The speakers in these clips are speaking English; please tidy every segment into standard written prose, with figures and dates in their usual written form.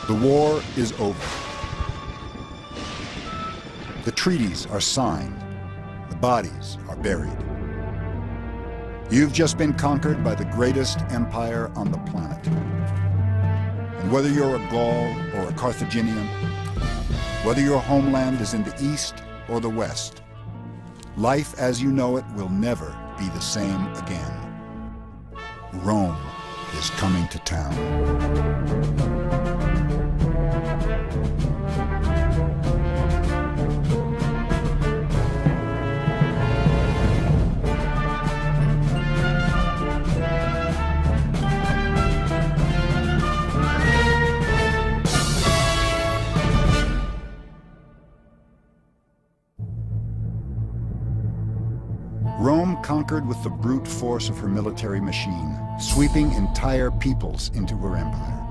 The war is over. The treaties are signed. The bodies are buried. You've just been conquered by the greatest empire on the planet. And whether you're a Gaul or a Carthaginian, whether your homeland is in the east or the west, life as you know it will never be the same again. Rome is coming to town. Rome conquered with the brute force of her military machine, sweeping entire peoples into her empire.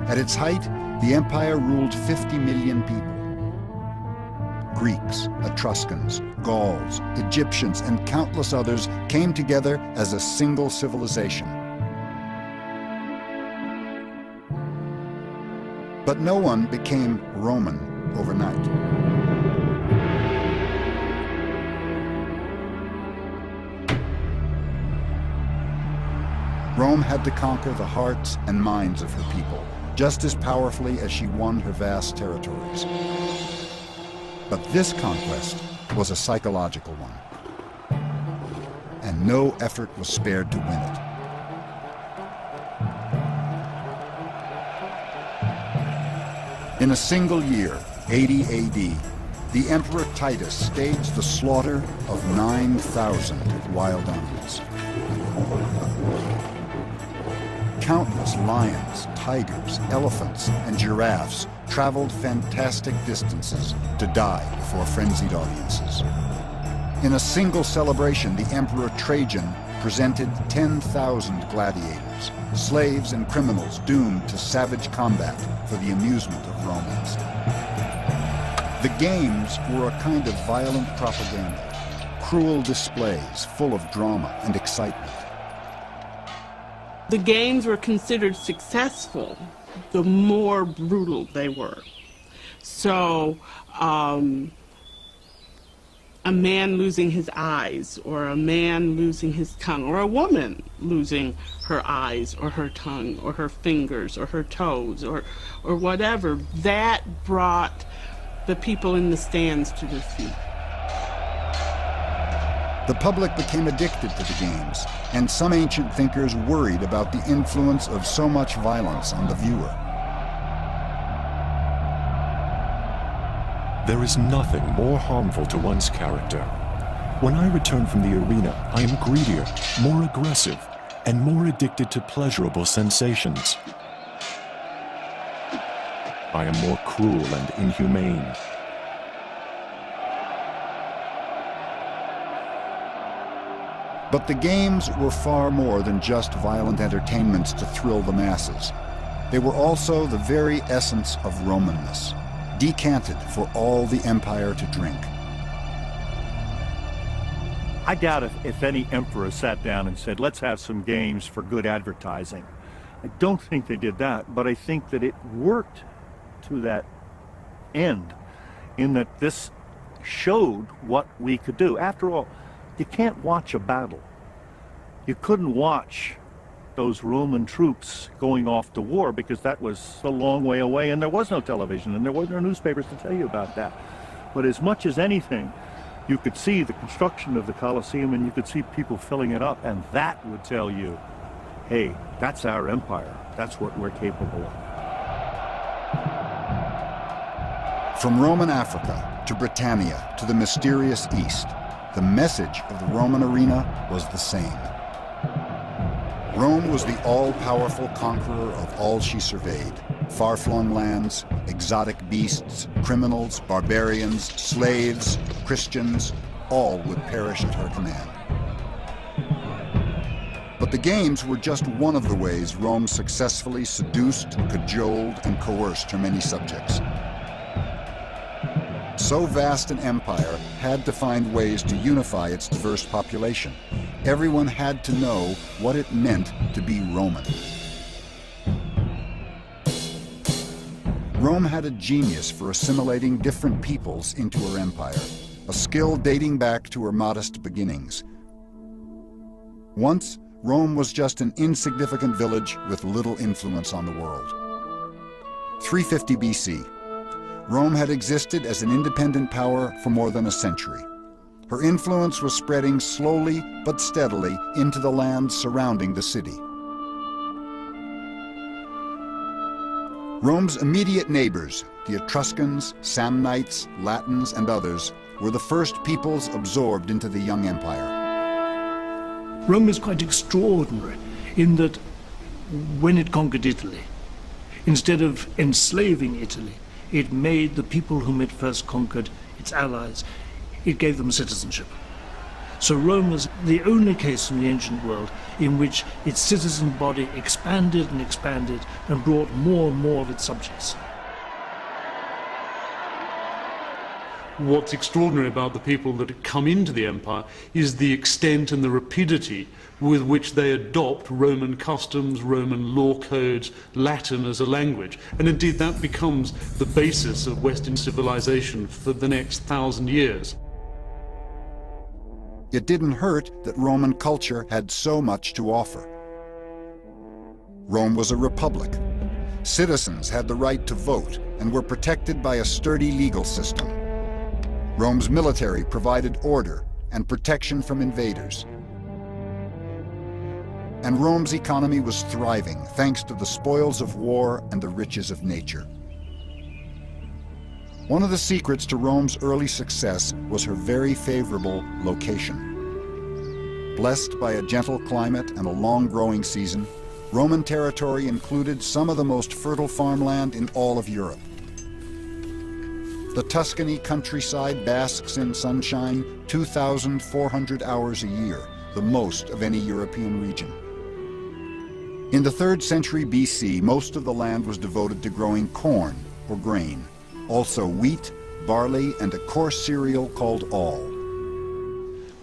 At its height, the empire ruled 50 million people. Greeks, Etruscans, Gauls, Egyptians, and countless others came together as a single civilization. But no one became Roman overnight. Rome had to conquer the hearts and minds of her people, just as powerfully as she won her vast territories. But this conquest was a psychological one, and no effort was spared to win it. In a single year, 80 AD, the Emperor Titus staged the slaughter of 9,000 wild animals. Countless lions, tigers, elephants, and giraffes traveled fantastic distances to die before frenzied audiences. In a single celebration, the Emperor Trajan presented 10,000 gladiators, slaves and criminals doomed to savage combat for the amusement of Romans. The games were a kind of violent propaganda, cruel displays full of drama and excitement. The games were considered successful the more brutal they were. So a man losing his eyes, or a man losing his tongue, or a woman losing her eyes or her tongue or her fingers or her toes or whatever, that brought the people in the stands to their feet. The public became addicted to the games, and some ancient thinkers worried about the influence of so much violence on the viewer. There is nothing more harmful to one's character. When I return from the arena, I am greedier, more aggressive, and more addicted to pleasurable sensations. I am more cruel and inhumane. But the games were far more than just violent entertainments to thrill the masses. They were also the very essence of Romanness, decanted for all the empire to drink. I doubt if any emperor sat down and said, let's have some games for good advertising. I don't think they did that, but I think that it worked to that end, in that this showed what we could do. After all, you can't watch a battle. You couldn't watch those Roman troops going off to war because that was a long way away, and there was no television and there were no newspapers to tell you about that. But as much as anything, you could see the construction of the Colosseum and you could see people filling it up, and that would tell you, hey, that's our empire. That's what we're capable of. From Roman Africa to Britannia to the mysterious East, the message of the Roman arena was the same. Rome was the all-powerful conqueror of all she surveyed. Far-flung lands, exotic beasts, criminals, barbarians, slaves, Christians, all would perish at her command. But the games were just one of the ways Rome successfully seduced, cajoled, and coerced her many subjects. So vast an empire had to find ways to unify its diverse population. Everyone had to know what it meant to be Roman. Rome had a genius for assimilating different peoples into her empire, a skill dating back to her modest beginnings. Once, Rome was just an insignificant village with little influence on the world. 350 BC. Rome had existed as an independent power for more than a century. Her influence was spreading slowly but steadily into the lands surrounding the city. Rome's immediate neighbors, the Etruscans, Samnites, Latins, and others, were the first peoples absorbed into the young empire. Rome is quite extraordinary in that when it conquered Italy, instead of enslaving Italy, it made the people whom it first conquered its allies. It gave them citizenship. So Rome was the only case in the ancient world in which its citizen body expanded and expanded and brought more and more of its subjects. What's extraordinary about the people that have come into the empire is the extent and the rapidity with which they adopt Roman customs, Roman law codes, Latin as a language. And indeed that becomes the basis of Western civilization for the next 1,000 years. It didn't hurt that Roman culture had so much to offer. Rome was a republic. Citizens had the right to vote and were protected by a sturdy legal system. Rome's military provided order and protection from invaders. And Rome's economy was thriving thanks to the spoils of war and the riches of nature. One of the secrets to Rome's early success was her very favorable location. Blessed by a gentle climate and a long growing season, Roman territory included some of the most fertile farmland in all of Europe. The Tuscany countryside basks in sunshine 2,400 hours a year, the most of any European region. In the 3rd century BC, most of the land was devoted to growing corn or grain, also wheat, barley, and a coarse cereal called all.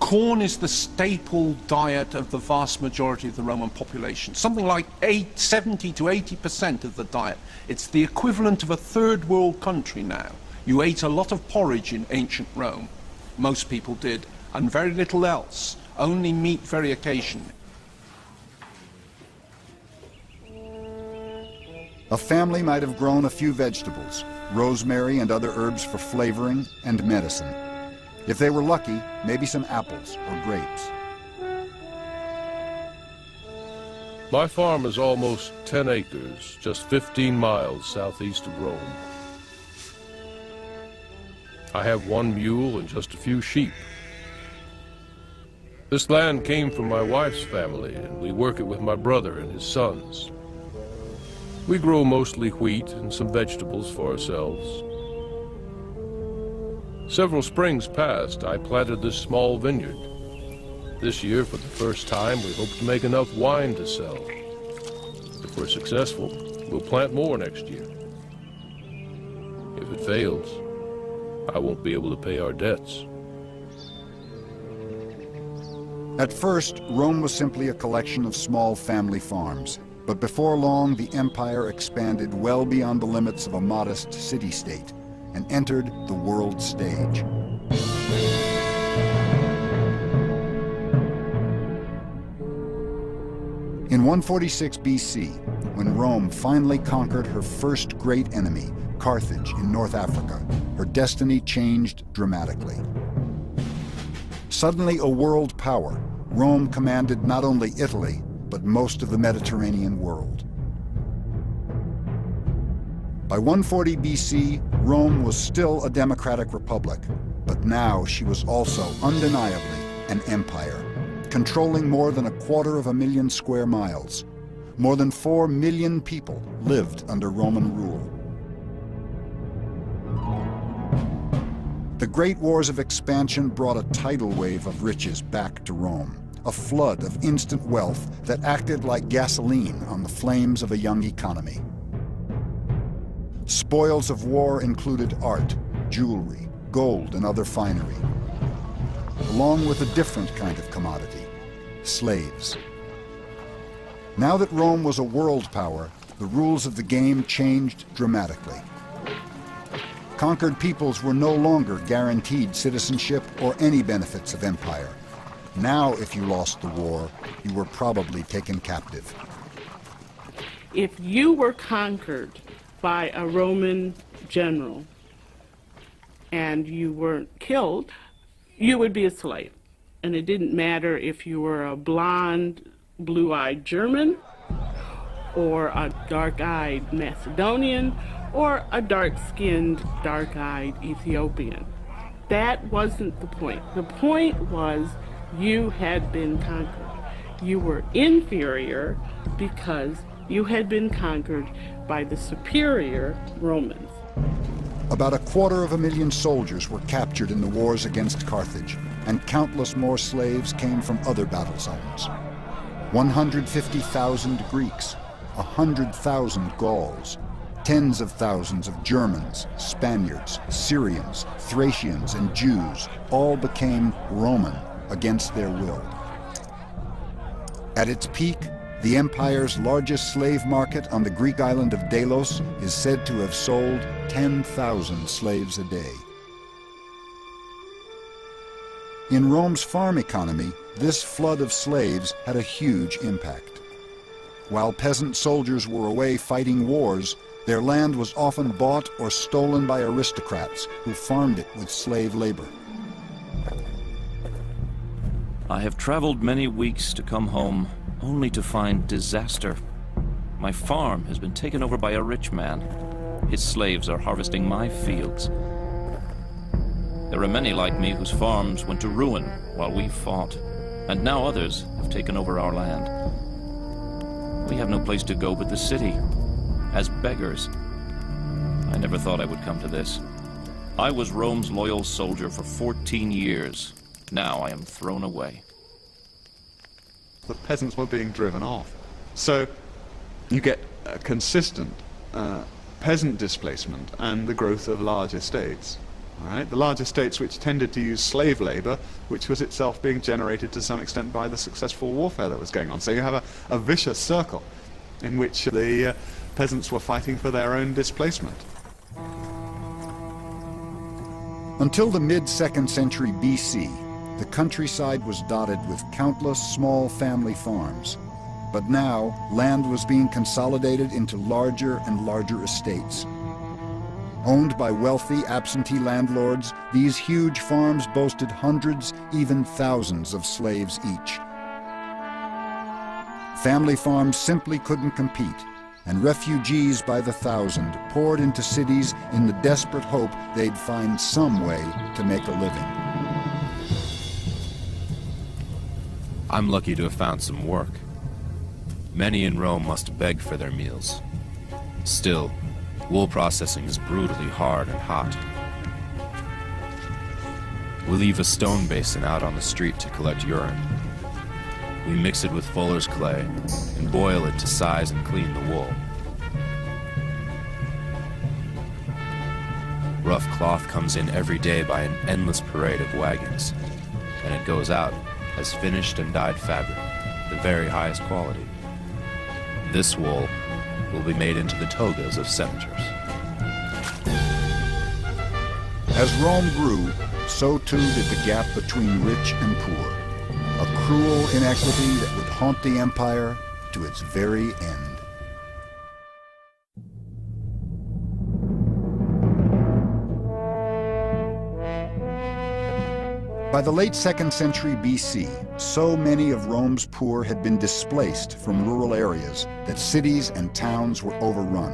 Corn is the staple diet of the vast majority of the Roman population, something like 70 to 80% of the diet. It's the equivalent of a third world country now. You ate a lot of porridge in ancient Rome, most people did, and very little else, only meat very occasionally. A family might have grown a few vegetables, rosemary and other herbs for flavoring and medicine. If they were lucky, maybe some apples or grapes. My farm is almost 10 acres, just 15 miles southeast of Rome. I have 1 mule and just a few sheep. This land came from my wife's family, and we work it with my brother and his sons. We grow mostly wheat and some vegetables for ourselves. Several springs past, I planted this small vineyard. This year, for the first time, we hope to make enough wine to sell. If we're successful, we'll plant more next year. If it fails, I won't be able to pay our debts. At first, Rome was simply a collection of small family farms. But before long, the empire expanded well beyond the limits of a modest city-state and entered the world stage. In 146 BC, when Rome finally conquered her first great enemy, Carthage in North Africa, her destiny changed dramatically. Suddenly a world power, Rome commanded not only Italy, but most of the Mediterranean world. By 140 BC, Rome was still a democratic republic, but now she was also undeniably an empire, controlling more than 250,000 square miles. More than 4 million people lived under Roman rule. The great wars of expansion brought a tidal wave of riches back to Rome. A flood of instant wealth that acted like gasoline on the flames of a young economy. Spoils of war included art, jewelry, gold, and other finery, along with a different kind of commodity, slaves. Now that Rome was a world power, the rules of the game changed dramatically. Conquered peoples were no longer guaranteed citizenship or any benefits of empire. Now, if you lost the war, you were probably taken captive. If you were conquered by a Roman general and you weren't killed, you would be a slave. And it didn't matter if you were a blonde, blue-eyed German, or a dark-eyed Macedonian, or a dark-skinned, dark-eyed Ethiopian. That wasn't the point. The point was you had been conquered. You were inferior because you had been conquered by the superior Romans. About 250,000 soldiers were captured in the wars against Carthage, and countless more slaves came from other battle zones. 150,000 Greeks, 100,000 Gauls, tens of thousands of Germans, Spaniards, Syrians, Thracians, and Jews all became Roman against their will. At its peak, the empire's largest slave market on the Greek island of Delos is said to have sold 10,000 slaves a day. In Rome's farm economy, this flood of slaves had a huge impact. While peasant soldiers were away fighting wars, their land was often bought or stolen by aristocrats who farmed it with slave labor. I have traveled many weeks to come home, only to find disaster. My farm has been taken over by a rich man. His slaves are harvesting my fields. There are many like me whose farms went to ruin while we fought, and now others have taken over our land. We have no place to go but the city, as beggars. I never thought I would come to this. I was Rome's loyal soldier for 14 years. Now I am thrown away. The peasants were being driven off. So you get a consistent peasant displacement and the growth of large estates. All right? The large estates which tended to use slave labor, which was itself being generated to some extent by the successful warfare that was going on. So you have a vicious circle in which the peasants were fighting for their own displacement. Until the mid-2nd century BC, the countryside was dotted with countless small family farms. But now, land was being consolidated into larger and larger estates. Owned by wealthy absentee landlords, these huge farms boasted hundreds, even thousands of slaves each. Family farms simply couldn't compete, and refugees by the thousand poured into cities in the desperate hope they'd find some way to make a living. I'm lucky to have found some work. Many in Rome must beg for their meals. Still, wool processing is brutally hard and hot. We leave a stone basin out on the street to collect urine. We mix it with fuller's clay and boil it to size and clean the wool. Rough cloth comes in every day by an endless parade of wagons, and it goes out as finished and dyed fabric, the very highest quality. This wool will be made into the togas of senators. As Rome grew, so too did the gap between rich and poor, a cruel inequity that would haunt the empire to its very end. By the late 2nd century BC, so many of Rome's poor had been displaced from rural areas that cities and towns were overrun.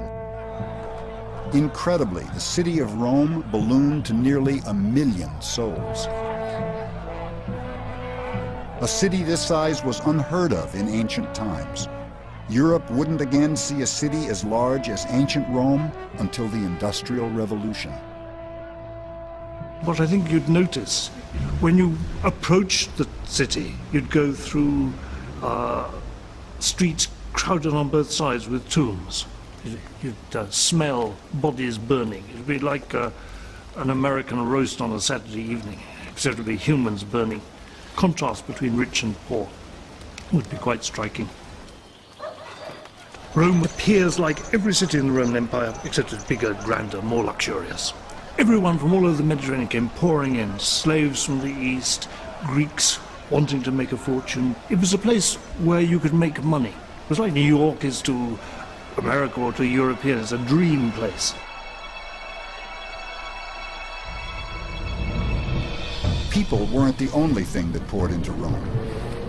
Incredibly, the city of Rome ballooned to nearly 1 million souls. A city this size was unheard of in ancient times. Europe wouldn't again see a city as large as ancient Rome until the Industrial Revolution. What I think you'd notice, when you approached the city, you'd go through streets crowded on both sides with tombs. You'd smell bodies burning. It'd be like an American roast on a Saturday evening, except it'd be humans burning. Contrast between rich and poor would be quite striking. Rome appears like every city in the Roman Empire, except it's bigger, grander, more luxurious. Everyone from all over the Mediterranean came pouring in, slaves from the east, Greeks wanting to make a fortune. It was a place where you could make money. It was like New York is to America or to Europeans, a dream place. People weren't the only thing that poured into Rome.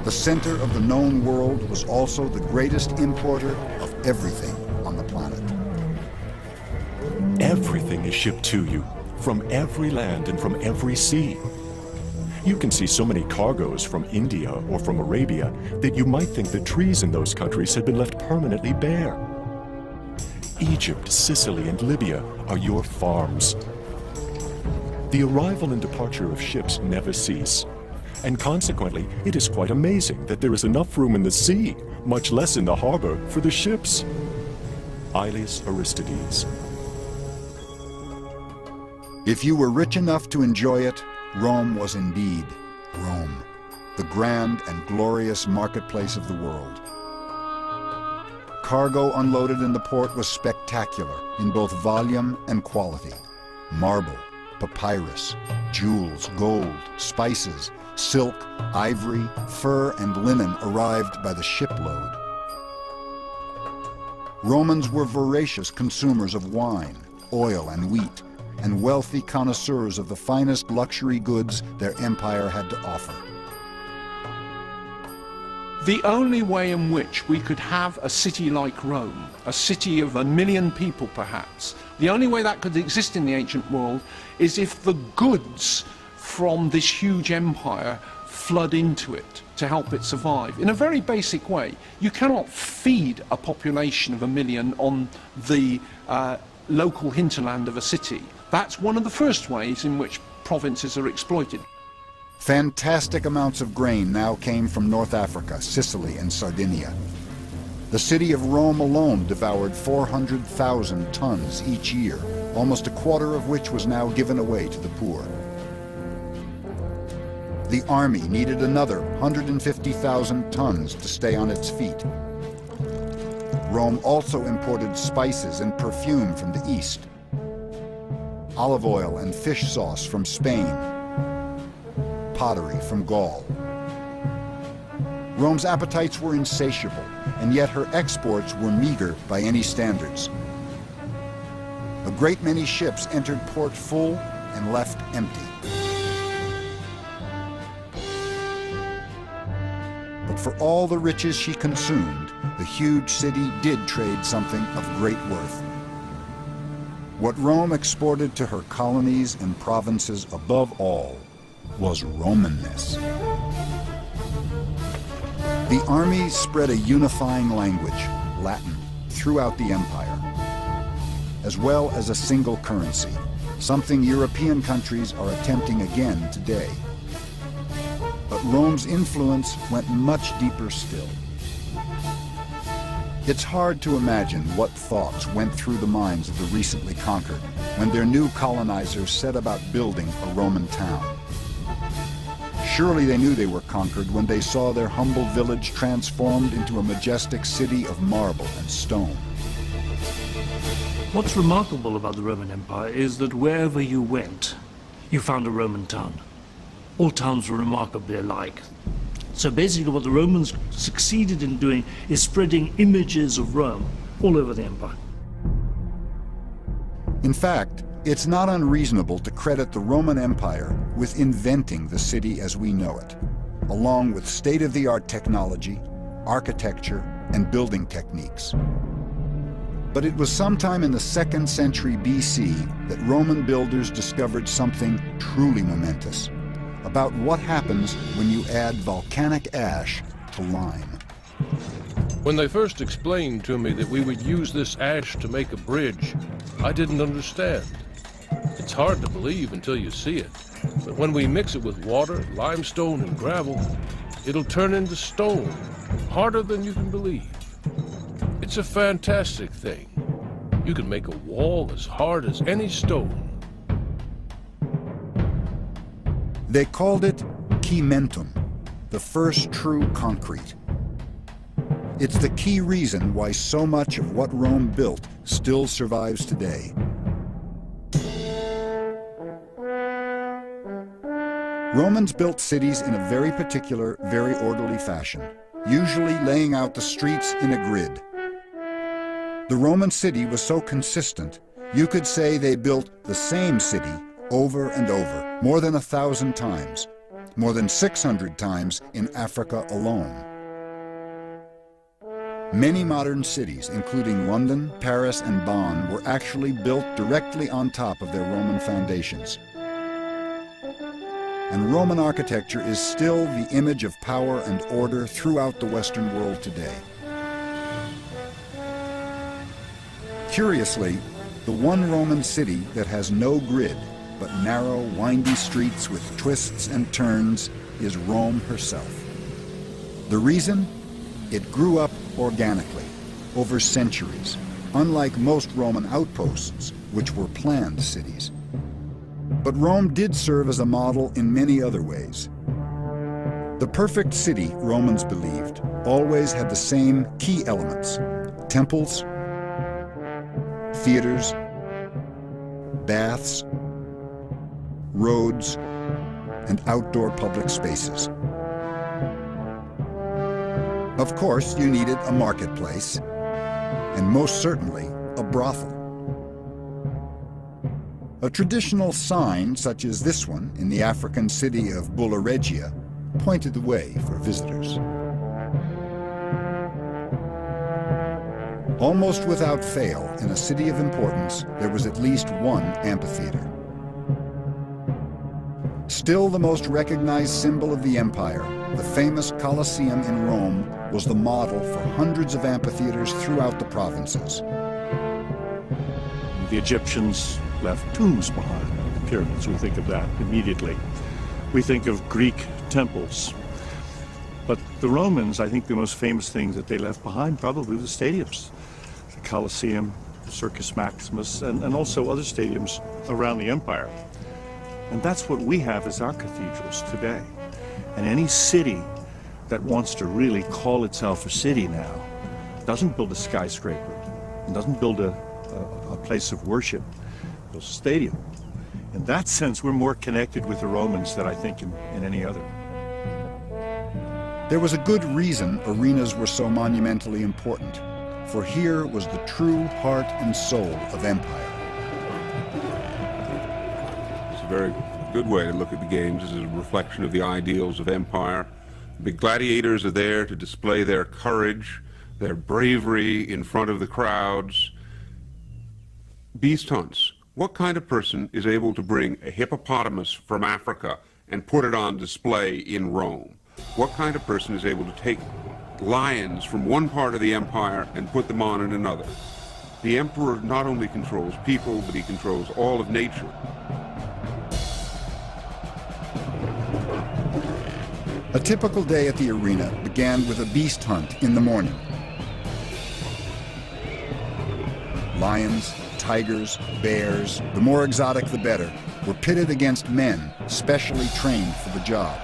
The center of the known world was also the greatest importer of everything on the planet. Everything is shipped to you, from every land and from every sea. You can see so many cargoes from India or from Arabia that you might think the trees in those countries had been left permanently bare. Egypt, Sicily, and Libya are your farms. The arrival and departure of ships never cease, and consequently, it is quite amazing that there is enough room in the sea, much less in the harbor, for the ships. Aelius Aristides. If you were rich enough to enjoy it, Rome was indeed Rome, the grand and glorious marketplace of the world. Cargo unloaded in the port was spectacular in both volume and quality. Marble, papyrus, jewels, gold, spices, silk, ivory, fur, and linen arrived by the shipload. Romans were voracious consumers of wine, oil, and wheat, and wealthy connoisseurs of the finest luxury goods their empire had to offer. The only way in which we could have a city like Rome, a city of 1 million people perhaps, the only way that could exist in the ancient world is if the goods from this huge empire flood into it to help it survive. In a very basic way, you cannot feed a population of 1 million on the local hinterland of a city. That's one of the first ways in which provinces are exploited. Fantastic amounts of grain now came from North Africa, Sicily, and Sardinia. The city of Rome alone devoured 400,000 tons each year, almost a quarter of which was now given away to the poor. The army needed another 150,000 tons to stay on its feet. Rome also imported spices and perfume from the east, olive oil and fish sauce from Spain, pottery from Gaul. Rome's appetites were insatiable, and yet her exports were meager by any standards. A great many ships entered port full and left empty. But for all the riches she consumed, the huge city did trade something of great worth. What Rome exported to her colonies and provinces above all was Romanness. The army spread a unifying language, Latin, throughout the empire, as well as a single currency, something European countries are attempting again today. But Rome's influence went much deeper still. It's hard to imagine what thoughts went through the minds of the recently conquered when their new colonizers set about building a Roman town. Surely they knew they were conquered when they saw their humble village transformed into a majestic city of marble and stone. What's remarkable about the Roman Empire is that wherever you went, you found a Roman town. All towns were remarkably alike. So basically what the Romans succeeded in doing is spreading images of Rome all over the empire. In fact, it's not unreasonable to credit the Roman Empire with inventing the city as we know it, along with state-of-the-art technology, architecture, and building techniques. But it was sometime in the 2nd century BC that Roman builders discovered something truly momentous about what happens when you add volcanic ash to lime. When they first explained to me that we would use this ash to make a bridge, I didn't understand. It's hard to believe until you see it, but when we mix it with water, limestone, and gravel, it'll turn into stone, harder than you can believe. It's a fantastic thing. You can make a wall as hard as any stone. They called it cimentum, the first true concrete. It's the key reason why so much of what Rome built still survives today. Romans built cities in a very particular, very orderly fashion, usually laying out the streets in a grid. The Roman city was so consistent, you could say they built the same city over and over, more than 1,000 times, more than 600 times in Africa alone. Many modern cities, including London, Paris, and Bonn, were actually built directly on top of their Roman foundations. And Roman architecture is still the image of power and order throughout the Western world today. Curiously, the one Roman city that has no grid, but narrow, windy streets with twists and turns, is Rome herself. The reason? It grew up organically, over centuries, unlike most Roman outposts, which were planned cities. But Rome did serve as a model in many other ways. The perfect city, Romans believed, always had the same key elements: temples, theaters, baths, roads, and outdoor public spaces. Of course, you needed a marketplace, and most certainly a brothel. A traditional sign, such as this one in the African city of Bulla Regia, pointed the way for visitors. Almost without fail, in a city of importance, there was at least one amphitheater. Still the most recognized symbol of the empire, the famous Colosseum in Rome was the model for hundreds of amphitheaters throughout the provinces. The Egyptians left tombs behind, the pyramids. We think of that immediately. We think of Greek temples. But the Romans, I think the most famous things that they left behind probably were the stadiums. The Colosseum, Circus Maximus, and also other stadiums around the empire. And that's what we have as our cathedrals today. And any city that wants to really call itself a city now doesn't build a skyscraper, and doesn't build a place of worship, builds a stadium. In that sense, we're more connected with the Romans than I think in any other. There was a good reason arenas were so monumentally important, for here was the true heart and soul of empire. It's a very good way to look at the games as a reflection of the ideals of empire. The gladiators are there to display their courage, their bravery in front of the crowds. Beast hunts. What kind of person is able to bring a hippopotamus from Africa and put it on display in Rome? What kind of person is able to take lions from one part of the empire and put them on in another? The emperor not only controls people, but he controls all of nature. A typical day at the arena began with a beast hunt in the morning. Lions, tigers, bears, the more exotic the better, were pitted against men specially trained for the job.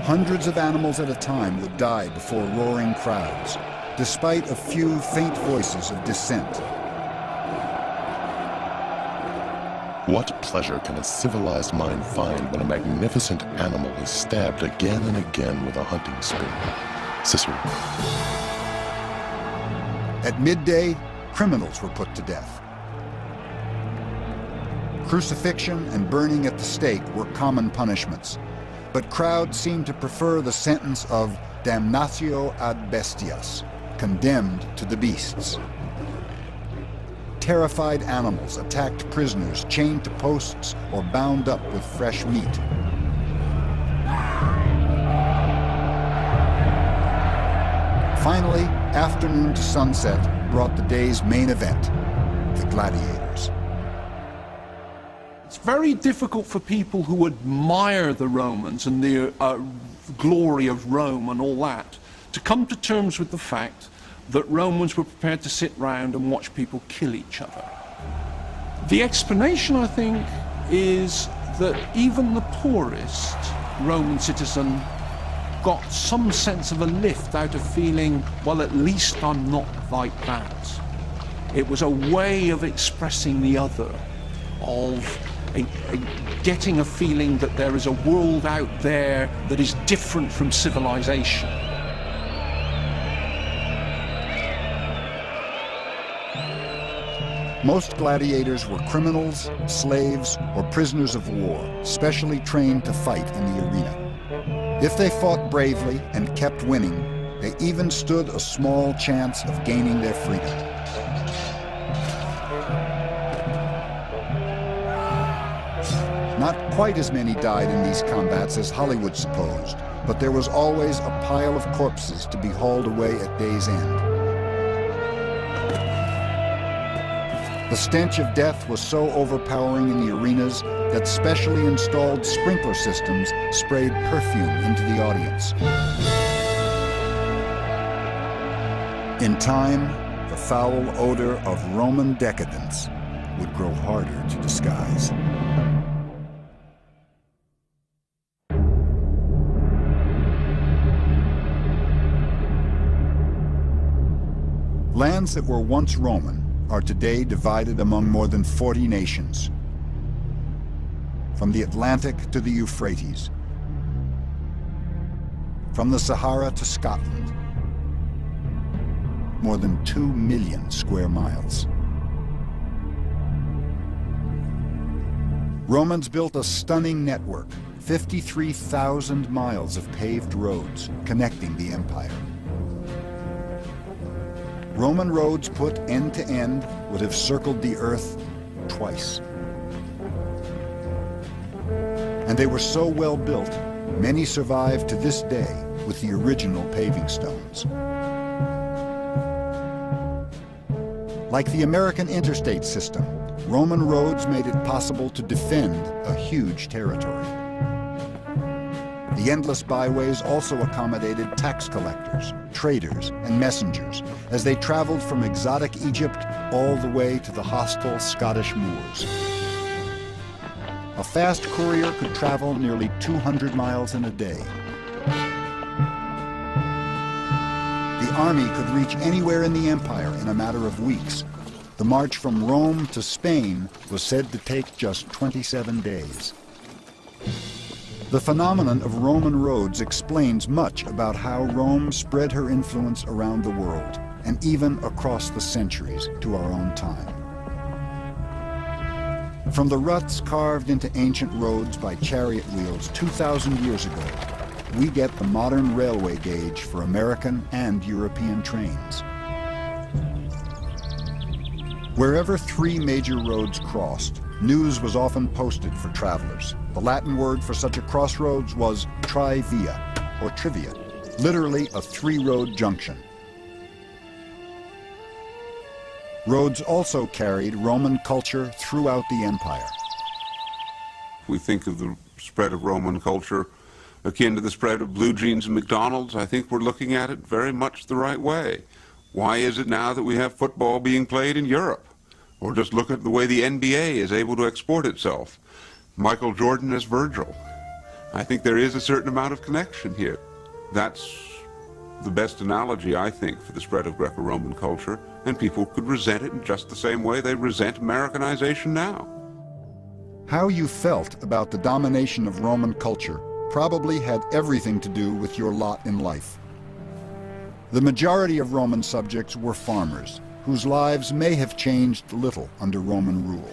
Hundreds of animals at a time would die before roaring crowds, despite a few faint voices of dissent. What pleasure can a civilized mind find when a magnificent animal is stabbed again and again with a hunting spear? Cicero. At midday, criminals were put to death. Crucifixion and burning at the stake were common punishments, but crowds seemed to prefer the sentence of damnatio ad bestias, condemned to the beasts. Terrified animals attacked prisoners chained to posts or bound up with fresh meat. Finally, afternoon to sunset brought the day's main event, the gladiators. It's very difficult for people who admire the Romans and the glory of Rome and all that to come to terms with the fact that Romans were prepared to sit round and watch people kill each other. The explanation, I think, is that even the poorest Roman citizen got some sense of a lift out of feeling, well, at least I'm not like that. It was a way of expressing the other of getting a feeling that there is a world out there that is different from civilization. Most gladiators were criminals, slaves, or prisoners of war, specially trained to fight in the arena. If they fought bravely and kept winning, they even stood a small chance of gaining their freedom. Not quite as many died in these combats as Hollywood supposed, but there was always a pile of corpses to be hauled away at day's end. The stench of death was so overpowering in the arenas that specially installed sprinkler systems sprayed perfume into the audience. In time, the foul odor of Roman decadence would grow harder to disguise. Lands that were once Roman are today divided among more than 40 nations. From the Atlantic to the Euphrates, from the Sahara to Scotland, more than 2 million square miles. Romans built a stunning network, 53,000 miles of paved roads connecting the empire. Roman roads put end to end would have circled the earth twice. And they were so well built, many survive to this day with the original paving stones. Like the American interstate system, Roman roads made it possible to defend a huge territory. The endless byways also accommodated tax collectors, traders, and messengers as they traveled from exotic Egypt all the way to the hostile Scottish Moors. A fast courier could travel nearly 200 miles in a day. The army could reach anywhere in the empire in a matter of weeks. The march from Rome to Spain was said to take just 27 days. The phenomenon of Roman roads explains much about how Rome spread her influence around the world, and even across the centuries to our own time. From the ruts carved into ancient roads by chariot wheels 2,000 years ago, we get the modern railway gauge for American and European trains. Wherever 3 major roads crossed, news was often posted for travelers. The Latin word for such a crossroads was trivia, or trivia, literally a 3-road junction. Roads also carried Roman culture throughout the empire. We think of the spread of Roman culture akin to the spread of blue jeans and McDonald's. I think we're looking at it very much the right way. Why is it now that we have football being played in Europe? Or just look at the way the NBA is able to export itself. Michael Jordan as Virgil. I think there is a certain amount of connection here. That's the best analogy, I think, for the spread of Greco-Roman culture, and people could resent it in just the same way they resent Americanization now. How you felt about the domination of Roman culture probably had everything to do with your lot in life. The majority of Roman subjects were farmers, whose lives may have changed little under Roman rule.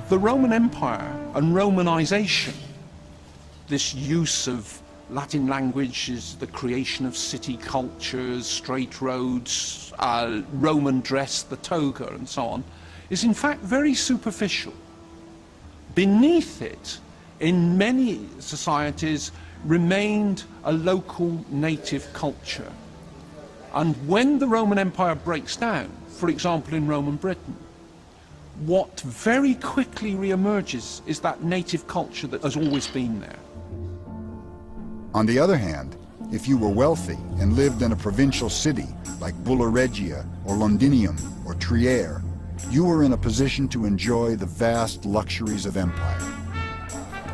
The Roman Empire and Romanization, this use of Latin language is the creation of city cultures, straight roads, Roman dress, the toga, and so on, is in fact very superficial. Beneath it, in many societies, remained a local native culture. And when the Roman Empire breaks down, for example in Roman Britain, what very quickly re-emerges is that native culture that has always been there. On the other hand, if you were wealthy and lived in a provincial city like Bulla Regia or Londinium or Trier, you were in a position to enjoy the vast luxuries of empire.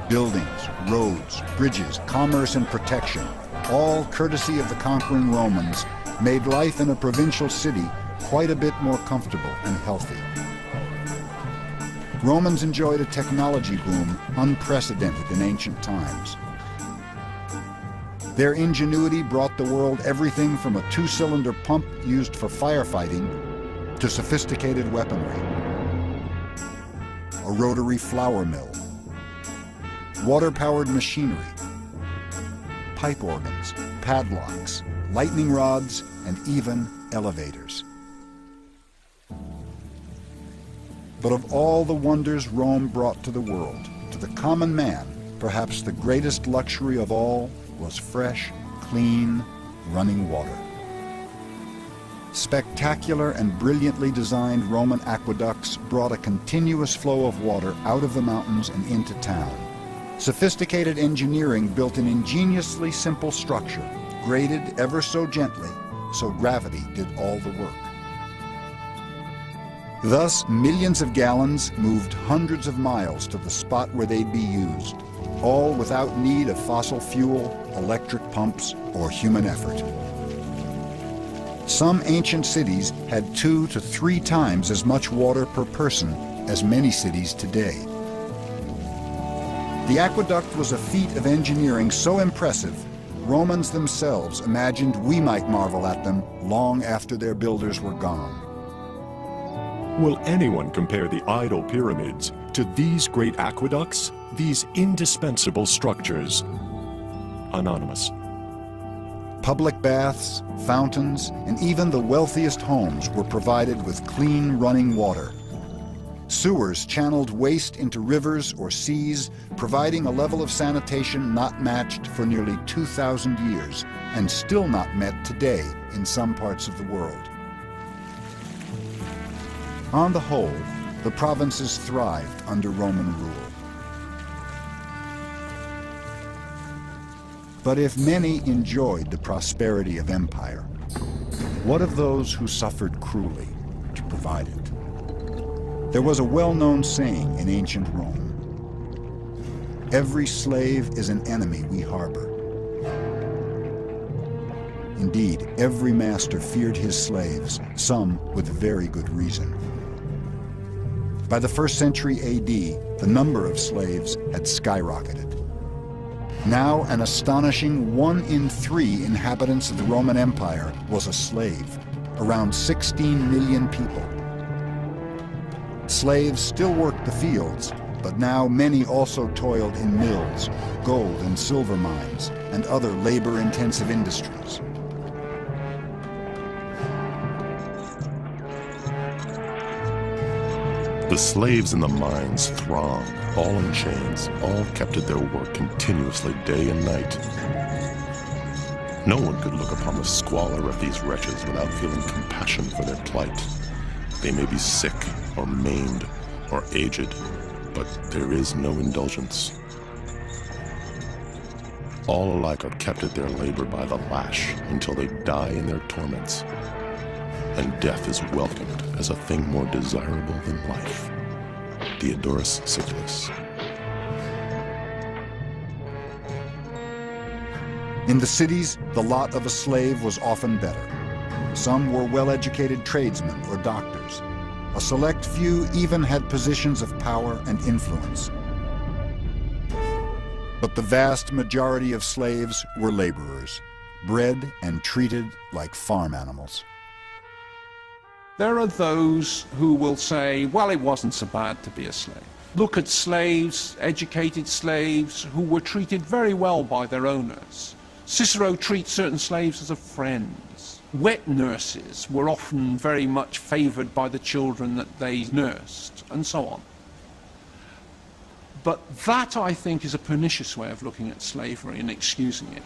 Buildings, roads, bridges, commerce, and protection, all courtesy of the conquering Romans, made life in a provincial city quite a bit more comfortable and healthy. Romans enjoyed a technology boom unprecedented in ancient times. Their ingenuity brought the world everything from a two-cylinder pump used for firefighting to sophisticated weaponry, a rotary flour mill, water-powered machinery, pipe organs, padlocks, lightning rods, and even elevators. But of all the wonders Rome brought to the world, to the common man, perhaps the greatest luxury of all was fresh, clean, running water. Spectacular and brilliantly designed Roman aqueducts brought a continuous flow of water out of the mountains and into town. Sophisticated engineering built an ingeniously simple structure, graded ever so gently, so gravity did all the work. Thus, millions of gallons moved hundreds of miles to the spot where they'd be used, all without need of fossil fuel, electric pumps, or human effort. Some ancient cities had 2 to 3 times as much water per person as many cities today. The aqueduct was a feat of engineering so impressive, Romans themselves imagined we might marvel at them long after their builders were gone. Will anyone compare the idol pyramids to these great aqueducts, these indispensable structures? Anonymous. Public baths, fountains, and even the wealthiest homes were provided with clean running water. Sewers channeled waste into rivers or seas, providing a level of sanitation not matched for nearly 2,000 years, and still not met today in some parts of the world. On the whole, the provinces thrived under Roman rule. But if many enjoyed the prosperity of empire, what of those who suffered cruelly to provide it? There was a well-known saying in ancient Rome: "Every slave is an enemy we harbor." Indeed, every master feared his slaves, some with very good reason. By the 1st century AD, the number of slaves had skyrocketed. Now, an astonishing 1 in 3 inhabitants of the Roman Empire was a slave, around 16 million people. Slaves still worked the fields, but now many also toiled in mills, gold and silver mines, and other labor-intensive industries. The slaves in the mines thronged, all in chains, all kept at their work continuously day and night. No one could look upon the squalor of these wretches without feeling compassion for their plight. They may be sick, or maimed, or aged, but there is no indulgence. All alike are kept at their labor by the lash until they die in their torments. And death is welcomed as a thing more desirable than life. Diodorus Siculus. In the cities, the lot of a slave was often better. Some were well-educated tradesmen or doctors. A select few even had positions of power and influence. But the vast majority of slaves were laborers, bred and treated like farm animals. There are those who will say, well, it wasn't so bad to be a slave. Look at slaves, educated slaves, who were treated very well by their owners. Cicero treats certain slaves as friends. Wet nurses were often very much favoured by the children that they nursed, and so on. But that, I think, is a pernicious way of looking at slavery and excusing it.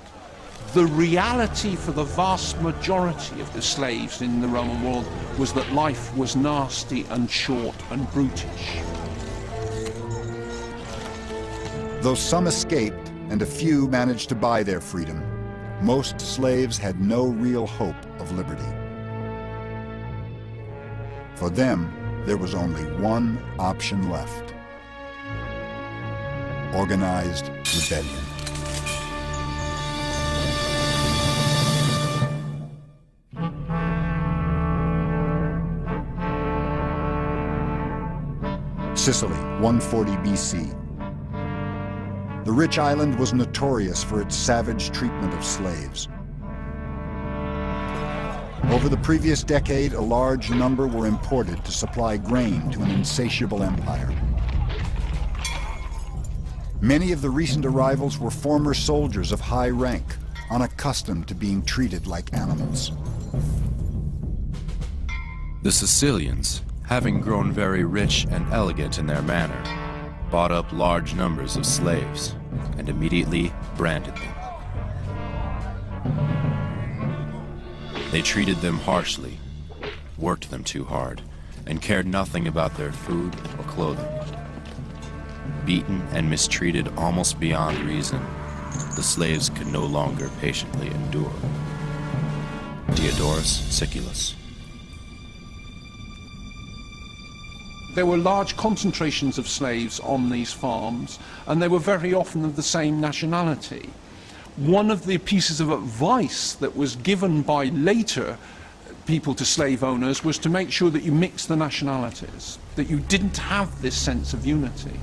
The reality for the vast majority of the slaves in the Roman world was that life was nasty and short and brutish. Though some escaped and a few managed to buy their freedom, most slaves had no real hope of liberty. For them, there was only one option left: organized rebellion. Sicily, 140 BC. The rich island was notorious for its savage treatment of slaves. Over the previous decade, a large number were imported to supply grain to an insatiable empire. Many of the recent arrivals were former soldiers of high rank, unaccustomed to being treated like animals. The Sicilians, having grown very rich and elegant in their manner, bought up large numbers of slaves and immediately branded them. They treated them harshly, worked them too hard, and cared nothing about their food or clothing. Beaten and mistreated almost beyond reason, the slaves could no longer patiently endure. Diodorus Siculus. There were large concentrations of slaves on these farms, and they were very often of the same nationality. One of the pieces of advice that was given by later people to slave owners was to make sure that you mixed the nationalities, that you didn't have this sense of unity.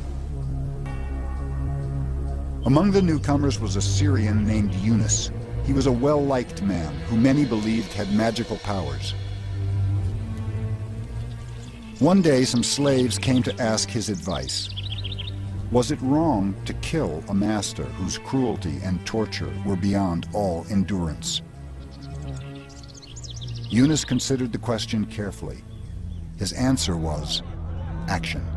Among the newcomers was a Syrian named Eunice. He was a well-liked man who many believed had magical powers. One day, some slaves came to ask his advice. Was it wrong to kill a master whose cruelty and torture were beyond all endurance? Eunice considered the question carefully. His answer was action.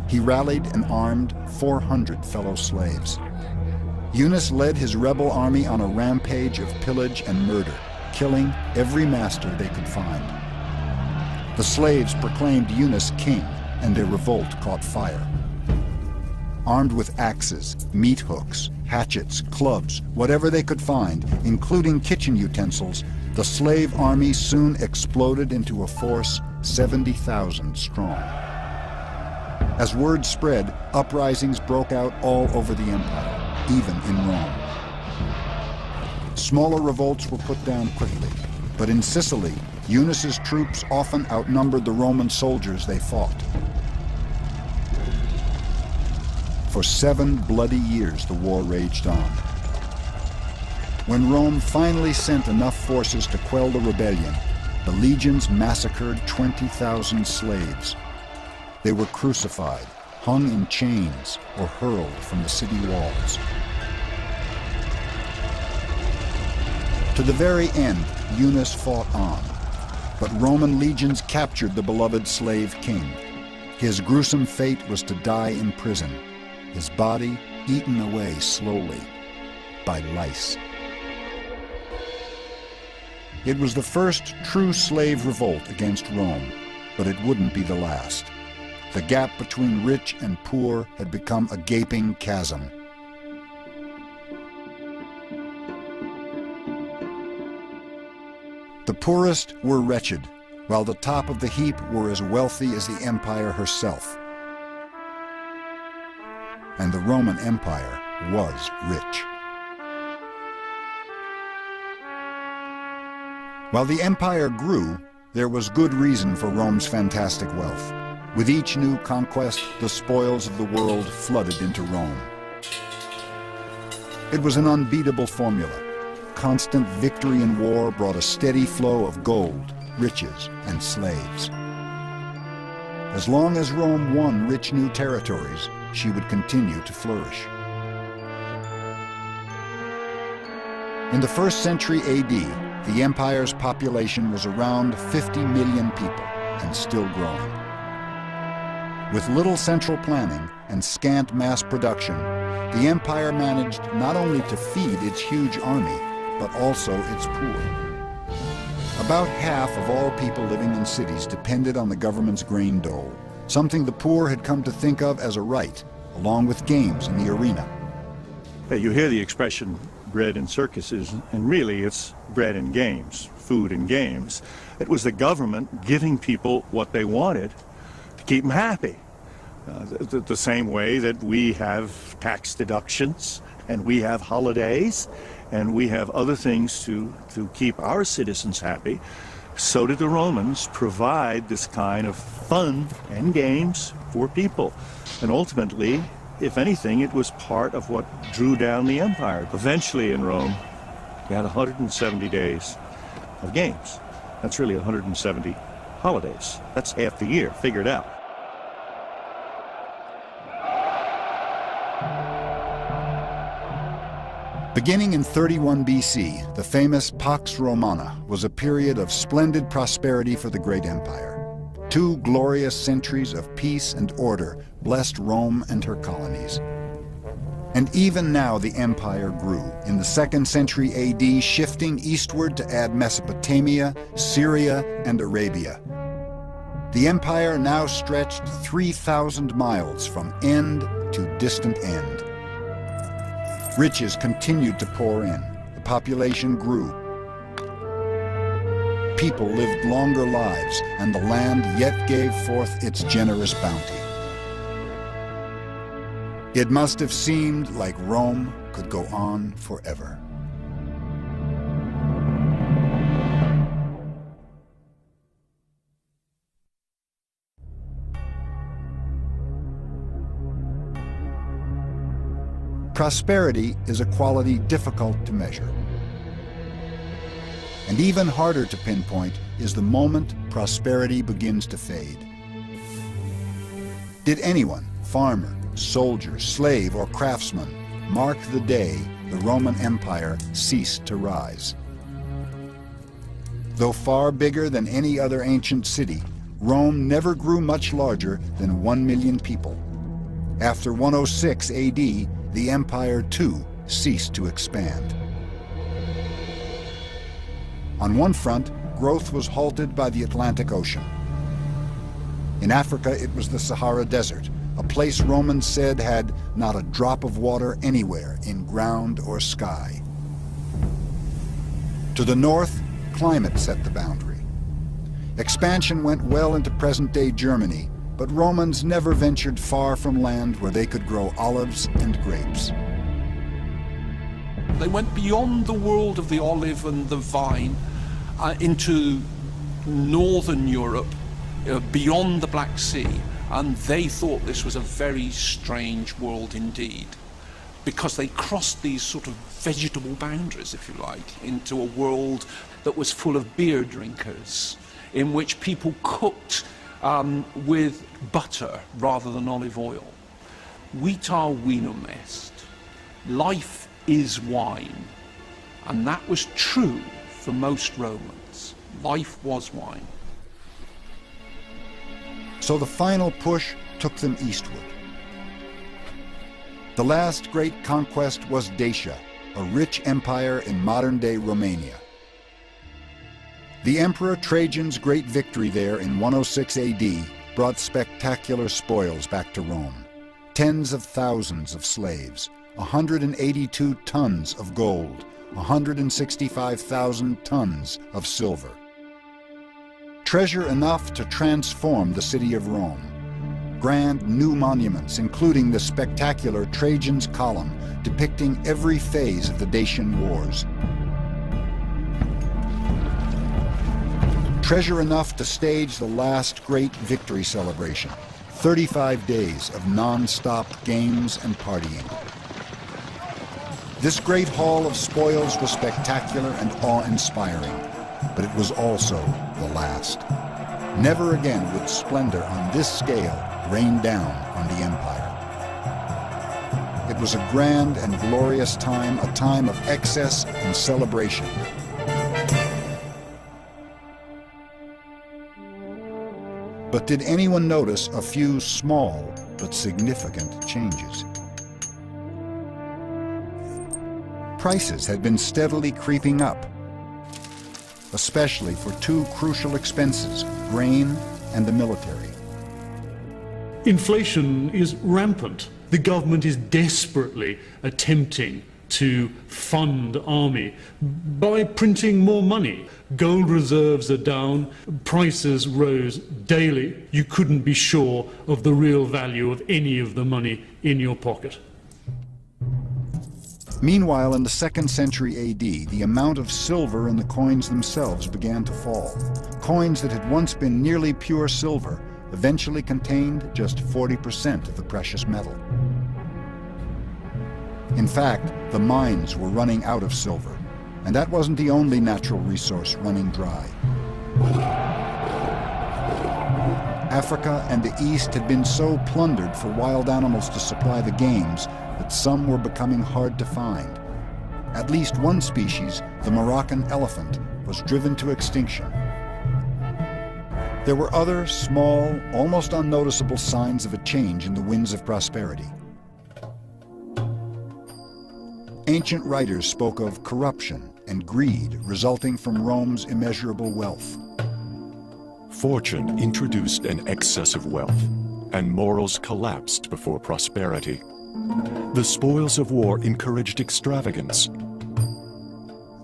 He rallied and armed 400 fellow slaves. Eunice led his rebel army on a rampage of pillage and murder, killing every master they could find. The slaves proclaimed Eunice king, and their revolt caught fire. Armed with axes, meat hooks, hatchets, clubs, whatever they could find, including kitchen utensils, the slave army soon exploded into a force 70,000 strong. As word spread, uprisings broke out all over the empire, even in Rome. Smaller revolts were put down quickly, but in Sicily, Eunice's troops often outnumbered the Roman soldiers they fought. For 7 bloody years, the war raged on. When Rome finally sent enough forces to quell the rebellion, the legions massacred 20,000 slaves. They were crucified, hung in chains, or hurled from the city walls. To the very end, Eunice fought on, but Roman legions captured the beloved slave king. His gruesome fate was to die in prison, his body eaten away slowly by lice. It was the first true slave revolt against Rome, but it wouldn't be the last. The gap between rich and poor had become a gaping chasm. The poorest were wretched, while the top of the heap were as wealthy as the empire herself. And the Roman Empire was rich. While the empire grew, there was good reason for Rome's fantastic wealth. With each new conquest, the spoils of the world flooded into Rome. It was an unbeatable formula. Constant victory in war brought a steady flow of gold, riches, and slaves. As long as Rome won rich new territories, she would continue to flourish. In the 1st century AD, the empire's population was around 50 million people and still growing. With little central planning and scant mass production, the empire managed not only to feed its huge army, but also its poor. About half of all people living in cities depended on the government's grain dole, something the poor had come to think of as a right, along with games in the arena. You hear the expression bread in circuses, and really it's bread in games, food and games. It was the government giving people what they wanted to keep them happy. The same way that we have tax deductions, and we have holidays, and we have other things to keep our citizens happy, so did the Romans provide this kind of fun and games for people. And ultimately, if anything, it was part of what drew down the empire. Eventually in Rome, you had 170 days of games. That's really 170 holidays. That's half the year, figured out. Beginning in 31 BC, the famous Pax Romana was a period of splendid prosperity for the great empire. 2 glorious centuries of peace and order blessed Rome and her colonies. And even now the empire grew, in the 2nd century AD, shifting eastward to add Mesopotamia, Syria, and Arabia. The empire now stretched 3,000 miles from end to distant end. Riches continued to pour in. The population grew. People lived longer lives, and the land yet gave forth its generous bounty. It must have seemed like Rome could go on forever. Prosperity is a quality difficult to measure. And even harder to pinpoint is the moment prosperity begins to fade. Did anyone, farmer, soldier, slave, or craftsman, mark the day the Roman Empire ceased to rise? Though far bigger than any other ancient city, Rome never grew much larger than 1 million people. After 106 AD, the empire too ceased to expand. On one front, growth was halted by the Atlantic Ocean. In Africa, it was the Sahara Desert, a place Romans said had not a drop of water anywhere in ground or sky. To the north, climate set the boundary. Expansion went well into present-day Germany, but Romans never ventured far from land where they could grow olives and grapes. They went beyond the world of the olive and the vine into northern Europe, beyond the Black Sea, and they thought this was a very strange world indeed, because they crossed these sort of vegetable boundaries, if you like, into a world that was full of beer drinkers, in which people cooked with butter rather than olive oil. Vita vinum est. Life is wine. And that was true for most Romans. Life was wine. So the final push took them eastward. The last great conquest was Dacia, a rich empire in modern-day Romania. The Emperor Trajan's great victory there in 106 AD brought spectacular spoils back to Rome. Tens of thousands of slaves, 182 tons of gold, 165,000 tons of silver. Treasure enough to transform the city of Rome. Grand new monuments, including the spectacular Trajan's Column, depicting every phase of the Dacian Wars. Treasure enough to stage the last great victory celebration. 35 days of non-stop games and partying. This great haul of spoils was spectacular and awe-inspiring, but it was also the last. Never again would splendor on this scale rain down on the empire. It was a grand and glorious time, a time of excess and celebration. But did anyone notice a few small but significant changes? Prices had been steadily creeping up, especially for 2 crucial expenses, grain and the military. Inflation is rampant. The government is desperately attempting to fund army by printing more money. Gold reserves are down, prices rose daily. You couldn't be sure of the real value of any of the money in your pocket. Meanwhile, in the 2nd century AD, the amount of silver in the coins themselves began to fall. Coins that had once been nearly pure silver eventually contained just 40% of the precious metal. In fact, the mines were running out of silver, and that wasn't the only natural resource running dry. Africa and the East had been so plundered for wild animals to supply the games that some were becoming hard to find. At least one species, the Moroccan elephant, was driven to extinction. There were other small, almost unnoticeable signs of a change in the winds of prosperity. Ancient writers spoke of corruption and greed resulting from Rome's immeasurable wealth. Fortune introduced an excess of wealth, and morals collapsed before prosperity. The spoils of war encouraged extravagance.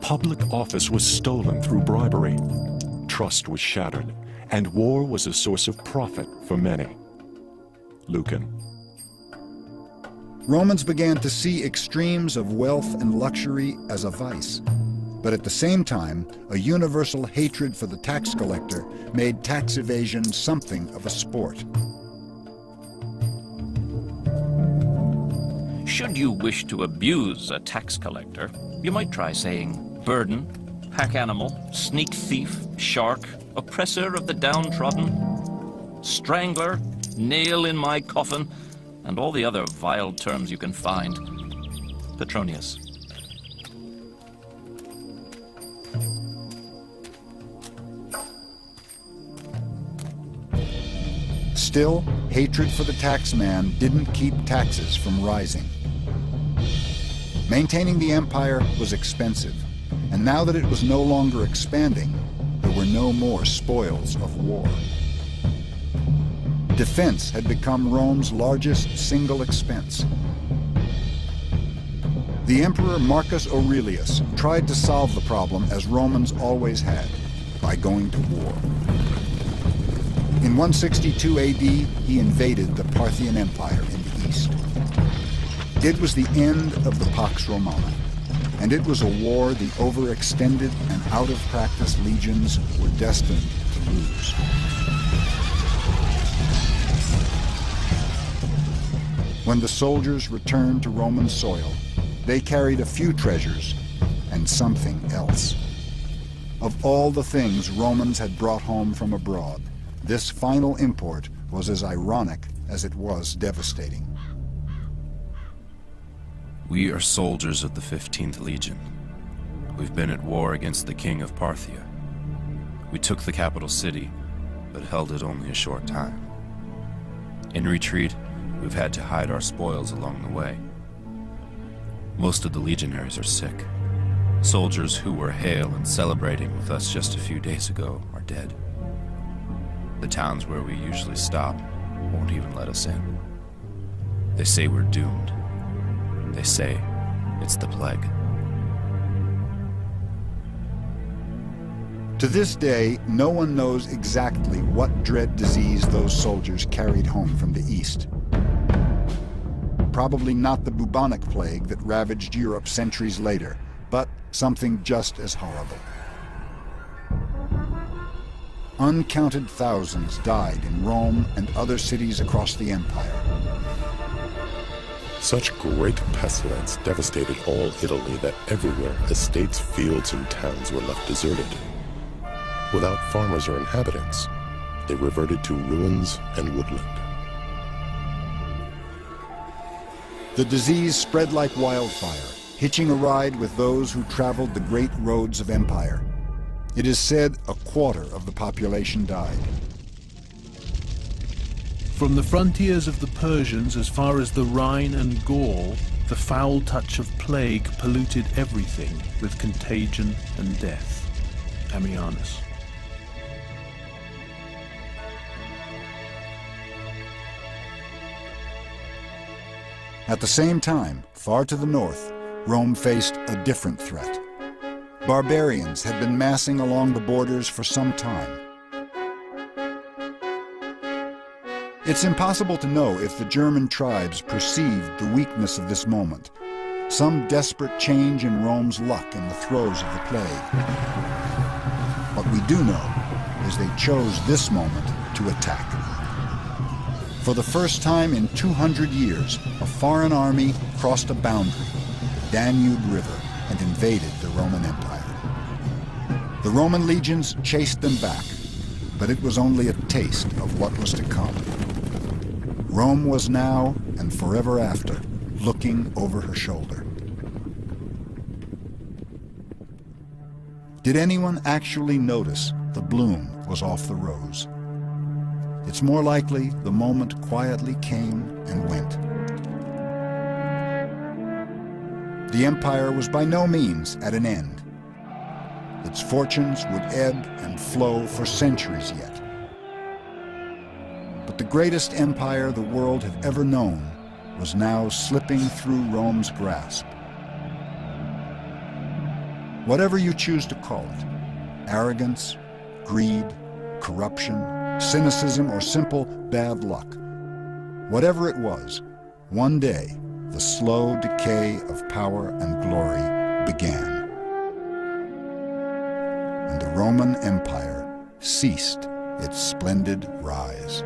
Public office was stolen through bribery. Trust was shattered, and war was a source of profit for many. Lucan. Romans began to see extremes of wealth and luxury as a vice. But at the same time, a universal hatred for the tax collector made tax evasion something of a sport. Should you wish to abuse a tax collector, you might try saying burden, pack animal, sneak thief, shark, oppressor of the downtrodden, strangler, nail in my coffin, and all the other vile terms you can find. Petronius. Still, hatred for the taxman didn't keep taxes from rising. Maintaining the empire was expensive, and now that it was no longer expanding, there were no more spoils of war. Defense had become Rome's largest single expense. The Emperor Marcus Aurelius tried to solve the problem as Romans always had, by going to war. In 162 AD, he invaded the Parthian Empire in the east. It was the end of the Pax Romana, and it was a war the overextended and out-of-practice legions were destined to lose. When the soldiers returned to Roman soil, they carried a few treasures and something else. Of all the things Romans had brought home from abroad, this final import was as ironic as it was devastating. We are soldiers of the 15th Legion. We've been at war against the king of Parthia. We took the capital city, but held it only a short time. In retreat, we've had to hide our spoils along the way. Most of the legionaries are sick. Soldiers who were hale and celebrating with us just a few days ago are dead. The towns where we usually stop won't even let us in. They say we're doomed. They say it's the plague. To this day, no one knows exactly what dread disease those soldiers carried home from the east. Probably not the bubonic plague that ravaged Europe centuries later, but something just as horrible. Uncounted thousands died in Rome and other cities across the empire. Such great pestilence devastated all Italy that everywhere estates, fields, and towns were left deserted. Without farmers or inhabitants, they reverted to ruins and woodland. The disease spread like wildfire, hitching a ride with those who traveled the great roads of empire. It is said a quarter of the population died. From the frontiers of the Persians as far as the Rhine and Gaul, the foul touch of plague polluted everything with contagion and death. Ammianus. At the same time, far to the north, Rome faced a different threat. Barbarians had been massing along the borders for some time. It's impossible to know if the German tribes perceived the weakness of this moment, some desperate change in Rome's luck in the throes of the plague. What we do know is they chose this moment to attack. For the first time in 200 years, a foreign army crossed a boundary, the Danube River, and invaded the Roman Empire. The Roman legions chased them back, but it was only a taste of what was to come. Rome was now, and forever after, looking over her shoulder. Did anyone actually notice the bloom was off the rose? It's more likely the moment quietly came and went. The empire was by no means at an end. Its fortunes would ebb and flow for centuries yet. But the greatest empire the world had ever known was now slipping through Rome's grasp. Whatever you choose to call it, arrogance, greed, corruption, cynicism, or simple bad luck, whatever it was, one day the slow decay of power and glory began. And the Roman Empire ceased its splendid rise.